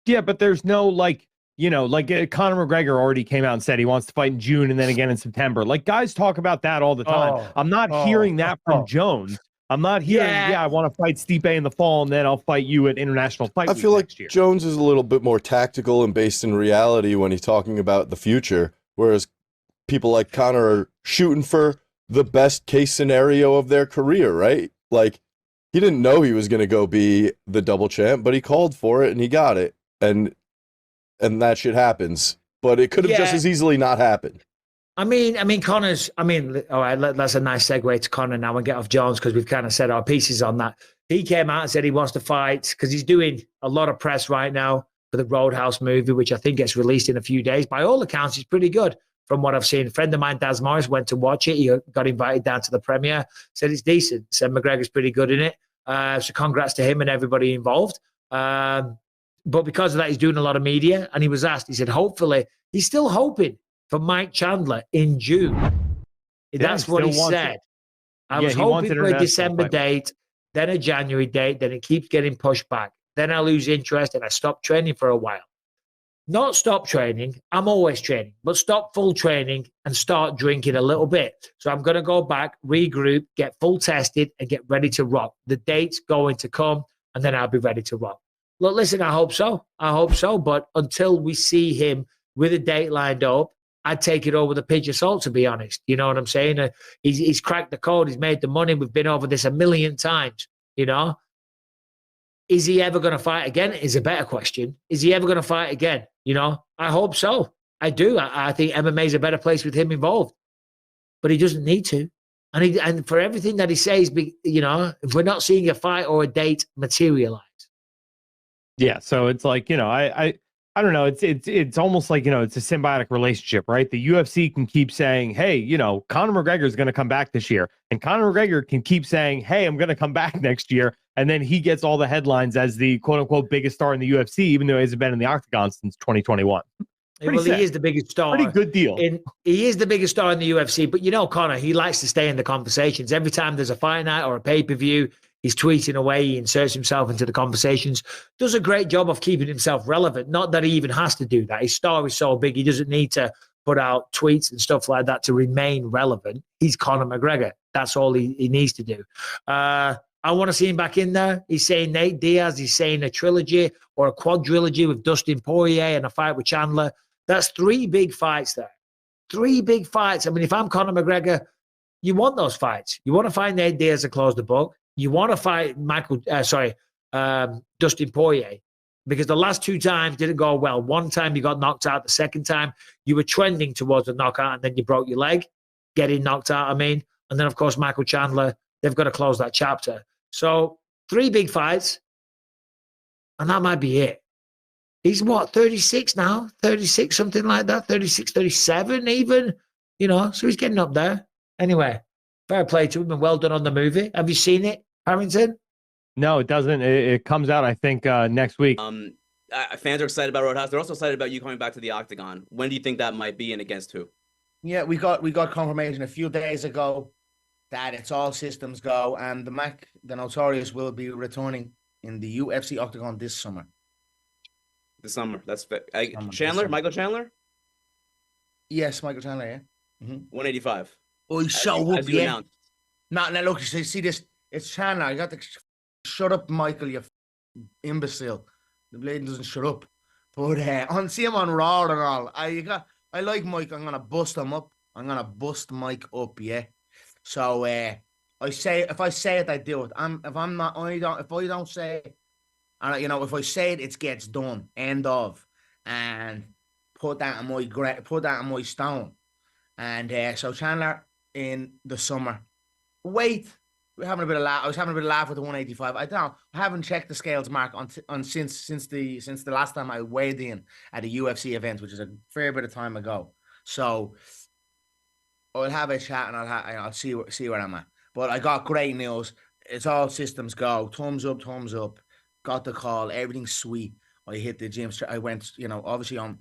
Yeah, but there's no like, Conor McGregor already came out and said he wants to fight in June and then again in September. Like guys talk about that all the time. Oh, I'm not hearing that from Jones. I'm not hearing, yeah. I want to fight Stipe in the fall and then I'll fight you at International Fight I Week feel like next year. Jones is a little bit more tactical and based in reality when he's talking about the future, whereas people like Conor are shooting for the best case scenario of their career, right? Like he didn't know he was going to go be the double champ, but he called for it and he got it. And that shit happens. But it could have just as easily not happened. I mean, Connor's. All right. That's a nice segue to Connor now and get off Jones because we've kind of said our pieces on that. He came out and said he wants to fight because he's doing a lot of press right now for the Roadhouse movie, which I think gets released in a few days. By all accounts, it's pretty good from what I've seen. A friend of mine, Daz Morris, went to watch it. He got invited down to the premiere. Said it's decent. Said McGregor's pretty good in it. So congrats to him and everybody involved. But because of that, he's doing a lot of media. And he was asked, he said, hopefully, he's still hoping for Mike Chandler in June. That's what he said. I was hoping for a December date, then a January date, then it keeps getting pushed back. Then I lose interest and I stop training for a while. Not stop training. I'm always training, but stop full training and start drinking a little bit. So I'm going to go back, regroup, get full tested and get ready to rock. The date's going to come and then I'll be ready to rock. Look, listen, I hope so. But until we see him with a date lined up, I'd take it over the pinch of salt, to be honest. You know what I'm saying? He's cracked the code. He's made the money. We've been over this a million times, you know? Is he ever going to fight again is a better question. Is he ever going to fight again? You know, I hope so. I do. I think MMA is a better place with him involved. But he doesn't need to. And for everything that he says, you know, if we're not seeing a fight or a date materialize. Yeah, so it's like, I don't know. It's almost like, it's a symbiotic relationship, right? The UFC can keep saying, hey, Conor McGregor is going to come back this year. And Conor McGregor can keep saying, hey, I'm going to come back next year. And then he gets all the headlines as the quote unquote biggest star in the UFC, even though he hasn't been in the octagon since 2021. Well, he is the biggest star. Pretty good deal. He is the biggest star in the UFC. But Conor, he likes to stay in the conversations. Every time there's a fight night or a pay-per-view, he's tweeting away. He inserts himself into the conversations. Does a great job of keeping himself relevant. Not that he even has to do that. His star is so big, he doesn't need to put out tweets and stuff like that to remain relevant. He's Conor McGregor. That's all he needs to do. I want to see him back in there. He's saying Nate Diaz. He's saying a trilogy or a quadrilogy with Dustin Poirier and a fight with Chandler. That's 3 big fights there. 3 big fights. I mean, if I'm Conor McGregor, you want those fights. You want to fight Nate Diaz to close the book. You want to fight Dustin Poirier, because the last 2 times didn't go well. One time you got knocked out. The second time you were trending towards a knockout and then you broke your leg, getting knocked out, And then, of course, Michael Chandler, they've got to close that chapter. So 3 big fights, and that might be it. He's 36 now? 36, something like that. 36, 37 even, so he's getting up there. Anyway, fair play to him and well done on the movie. Have you seen it, Harrington? No, it doesn't. It comes out, I think, next week. Fans are excited about Roadhouse. They're also excited about you coming back to the Octagon. When do you think that might be and against who? Yeah, we got confirmation a few days ago that it's all systems go, and the Notorious will be returning in the UFC Octagon this summer. This summer. That's Chandler, Michael Chandler? Yes, Michael Chandler, yeah. 185. Oh, he's so up, yeah. Announced. Now, look, see this. It's Chandler. You got to shut up, Michael, you imbecile. The blade doesn't shut up. But see him on Raw and all. I like Mike. I'm gonna bust him up. I'm gonna bust Mike up, yeah. So if I say it, I do it. If I don't say it, and if I say it, it gets done. End of. And put that in my stone. And so Chandler in the summer. Wait, we're having a bit of laugh. I was having a bit of laugh with the 185. I haven't checked the scales, Mark, since the last time I weighed in at a UFC event, which is a fair bit of time ago. So I'll have a chat and I'll see where I'm at. But I got great news. It's all systems go. Thumbs up. Got the call. Everything's sweet. I hit the gym. I went, obviously I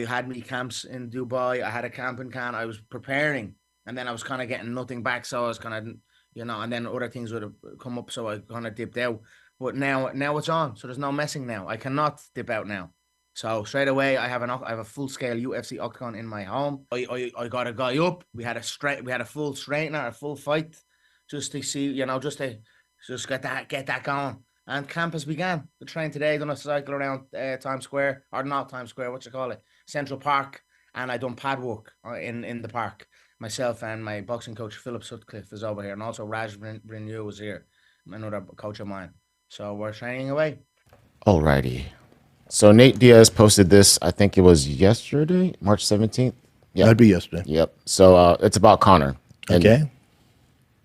had me camps in Dubai. I had a camping can. I was preparing, and then I was kind of getting nothing back. So I was kind of, and then other things would have come up. So I kind of dipped out. But now it's on. So there's no messing now. I cannot dip out now. So straight away, I have a full scale UFC octagon in my home. I got a guy up. We had a full straightener, a full fight, just to see, just get that going. And camp has began. The train today, done a cycle around Times Square, or not Times Square, what you call it, Central Park, and I done pad work in the park. Myself and my boxing coach Philip Sutcliffe is over here, and also Raj Renew was here, another coach of mine. So we're training away. Alrighty. So Nate Diaz posted this, I think it was yesterday, March 17th. Yeah. That'd be yesterday. Yep. So it's about Conor. And Okay.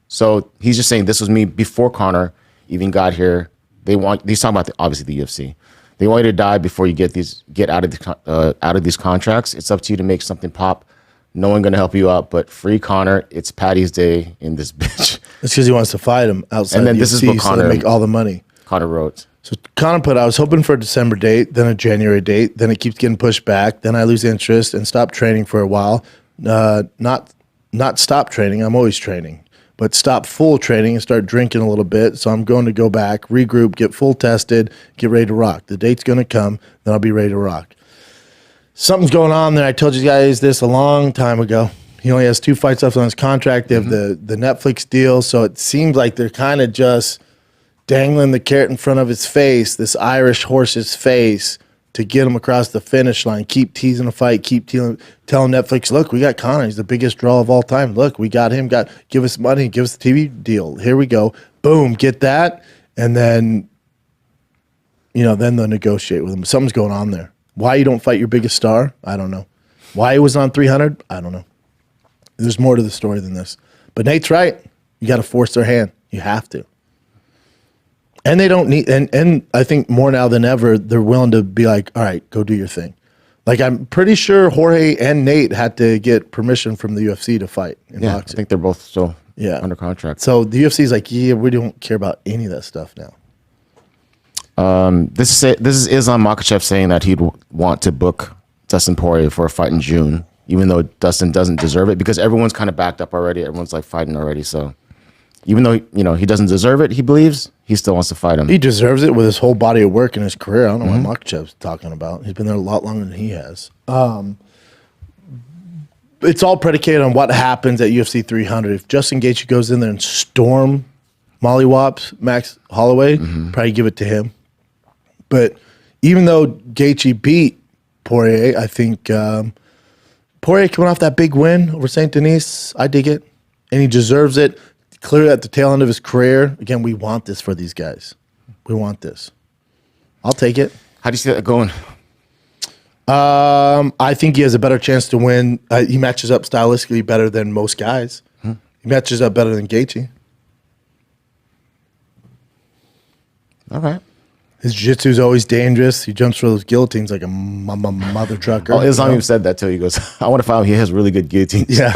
so he's just saying this was me before Conor even got here. He's talking about obviously the UFC. They want you to die before you get out of these contracts. It's up to you to make something pop. No one gonna help you out, but free Conor. It's Patty's Day in this bitch. It's because he wants to fight him outside And then the this is UFC what so they Conor- make all the money. Conor wrote. So Conor put, I was hoping for a December date, then a January date, then it keeps getting pushed back, then I lose interest and stop training for a while. Not stop training, I'm always training, but stop full training and start drinking a little bit. So I'm going to go back, regroup, get full tested, get ready to rock. The date's going to come, then I'll be ready to rock. Something's going on there. I told you guys this a long time ago. He only has 2 fights left on his contract. They have the Netflix deal, so it seems like they're kind of just dangling the carrot in front of his face, this Irish horse's face, to get him across the finish line. Keep teasing the fight. Keep telling Netflix, look, we got Conor. He's the biggest draw of all time. Look, we got him. Give us money. Give us the TV deal. Here we go. Boom, get that. And then, then they'll negotiate with him. Something's going on there. Why you don't fight your biggest star? I don't know. Why he was on 300? I don't know. There's more to the story than this. But Nate's right. You got to force their hand. You have to. And they don't need, and I think more now than ever, they're willing to be like, all right, go do your thing. Like, I'm pretty sure Jorge and Nate had to get permission from the UFC to fight in Yeah, boxing. I think they're both still under contract. So the UFC is like, yeah, we don't care about any of that stuff now. This is Islam Makhachev saying that he'd want to book Dustin Poirier for a fight in June, even though Dustin doesn't deserve it, because everyone's kind of backed up already. Everyone's like fighting already. So even though he doesn't deserve it, he believes he still wants to fight him. He deserves it with his whole body of work in his career. I don't know what Makhachev's talking about. He's been there a lot longer than he has. It's all predicated on what happens at UFC 300. If Justin Gaethje goes in there and storm mollywops Max Holloway, probably give it to him. But even though Gaethje beat Poirier, I think Poirier coming off that big win over St. Denis, I dig it. And he deserves it. Clearly at the tail end of his career. Again, we want this for these guys. We want this. I'll take it. How do you see that going? I think he has a better chance to win. He matches up stylistically better than most guys. He matches up better than Gaethje. All right. His jiu-jitsu is always dangerous. He jumps for those guillotines like a mother trucker. Oh, Islam even said that too. He goes, I want to find him. He has really good guillotines. Yeah.